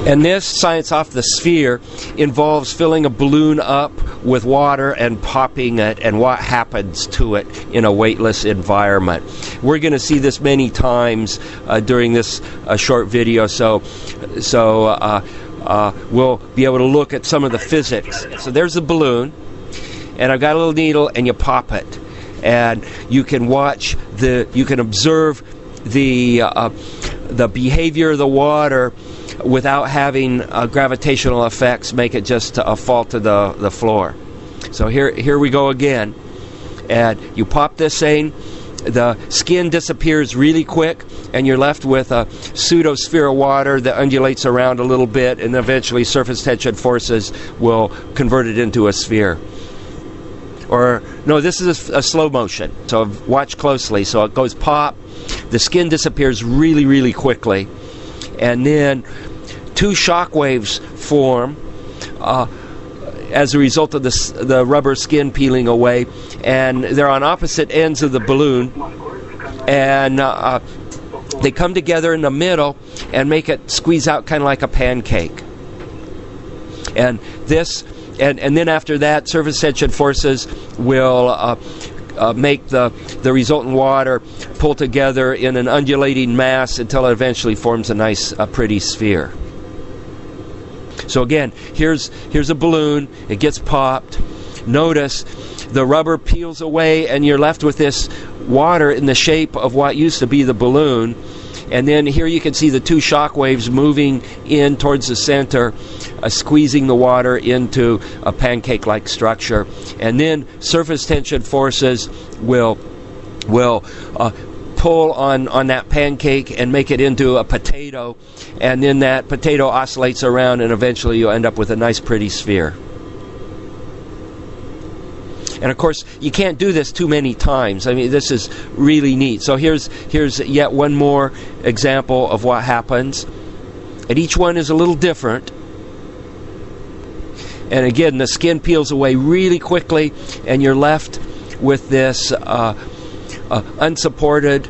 And this science off the sphere involves filling a balloon up with water and popping it, and what happens to it in a weightless environment. We're going to see this many times during this short video, so we'll be able to look at some of the physics. So there's the balloon, and I've got a little needle, and you pop it, and you can observe the behavior of the water without having gravitational effects make it just fall to the floor. So here we go again, and you pop this thing, the skin disappears really quick, and you're left with a pseudosphere of water that undulates around a little bit, and eventually surface tension forces will convert it into a sphere. Or no, this is a slow motion, so watch closely. So it goes pop, the skin disappears really, really quickly, and then two shock waves form as a result of the rubber skin peeling away, and they're on opposite ends of the balloon, and they come together in the middle and make it squeeze out kind of like a pancake. And then after that, surface tension forces will make the resultant water pull together in an undulating mass until it eventually forms a nice, pretty sphere. So again, here's a balloon. It gets popped. Notice the rubber peels away, and you're left with this water in the shape of what used to be the balloon. And then here you can see the two shock waves moving in towards the center, squeezing the water into a pancake-like structure. And then surface tension forces will pull on that pancake and make it into a potato. And then that potato oscillates around, and eventually you'll end up with a nice, pretty sphere. And of course, you can't do this too many times. I mean, this is really neat. So here's yet one more example of what happens. And each one is a little different. And again, the skin peels away really quickly, and you're left with this unsupported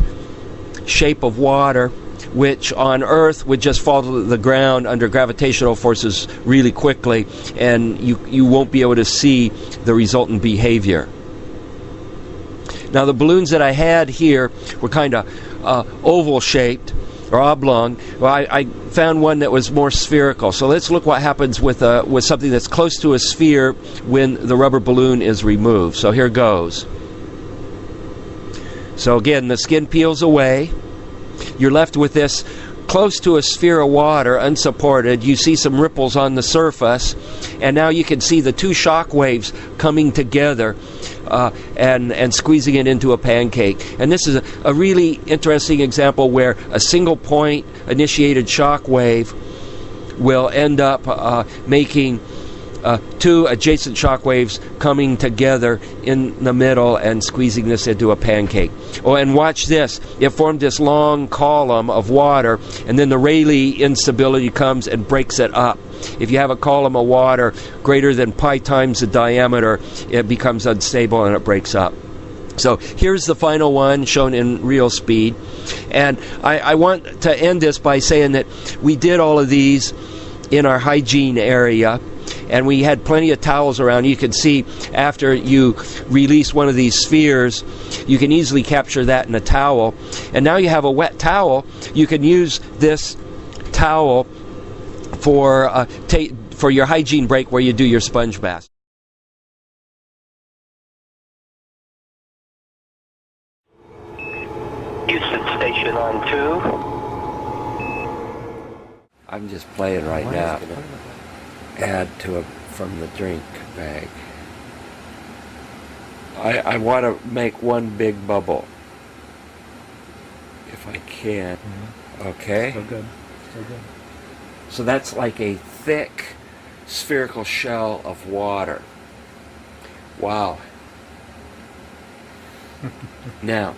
shape of water, which on Earth would just fall to the ground under gravitational forces really quickly, and you won't be able to see the resultant behavior. Now, the balloons that I had here were kind of oval shaped or oblong. Well, I found one that was more spherical. So let's look what happens with something that's close to a sphere when the rubber balloon is removed. So here goes. So again, the skin peels away. You're left with this close to a sphere of water, unsupported. You see some ripples on the surface, and now you can see the two shock waves coming together and squeezing it into a pancake. And this is a really interesting example where a single point initiated shock wave will end up making two adjacent shock waves coming together in the middle and squeezing this into a pancake. Oh, and watch this. It formed this long column of water, and then the Rayleigh instability comes and breaks it up. If you have a column of water greater than pi times the diameter, it becomes unstable and it breaks up. So here's the final one shown in real speed. And I want to end this by saying that we did all of these in our hygiene area, and we had plenty of towels around. You can see after you release one of these spheres, you can easily capture that in a towel. And now you have a wet towel. You can use this towel for your hygiene break where you do your sponge bath. Houston Station on 2. I'm just playing right now. Add to it from the drink bag. I want to make one big bubble, if I can. Mm-hmm. Okay. So good. So good. So that's like a thick spherical shell of water. Wow. Now,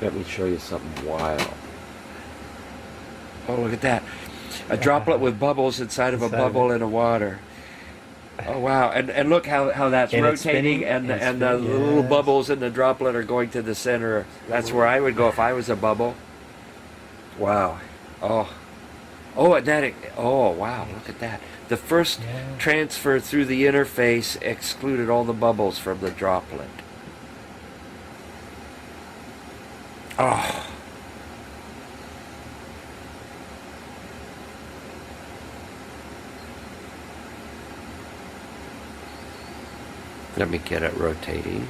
let me show you something wild. Oh, look at that. A droplet with bubbles inside of a bubble in a water. Oh, wow. And look how that's and rotating, and the little bubbles in the droplet are going to the center. That's where I would go if I was a bubble. Wow. Oh. Oh, and that, oh, wow, look at that. The first transfer through the interface excluded all the bubbles from the droplet. Oh. Let me get it rotating.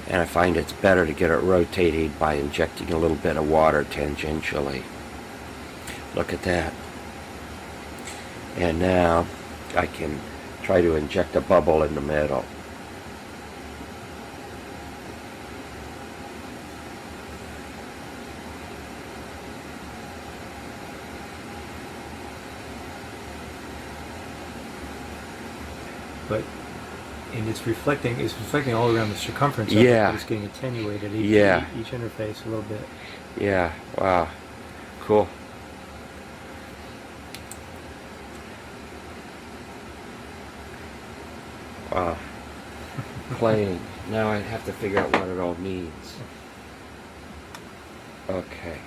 And I find it's better to get it rotating by injecting a little bit of water tangentially. Look at that. And now I can try to inject a bubble in the middle. But and it's reflecting all around the circumference of it, Yeah. but it's getting attenuated each interface a little bit. Yeah, wow. Cool. Wow. Playing. Now I have to figure out what it all means. Okay.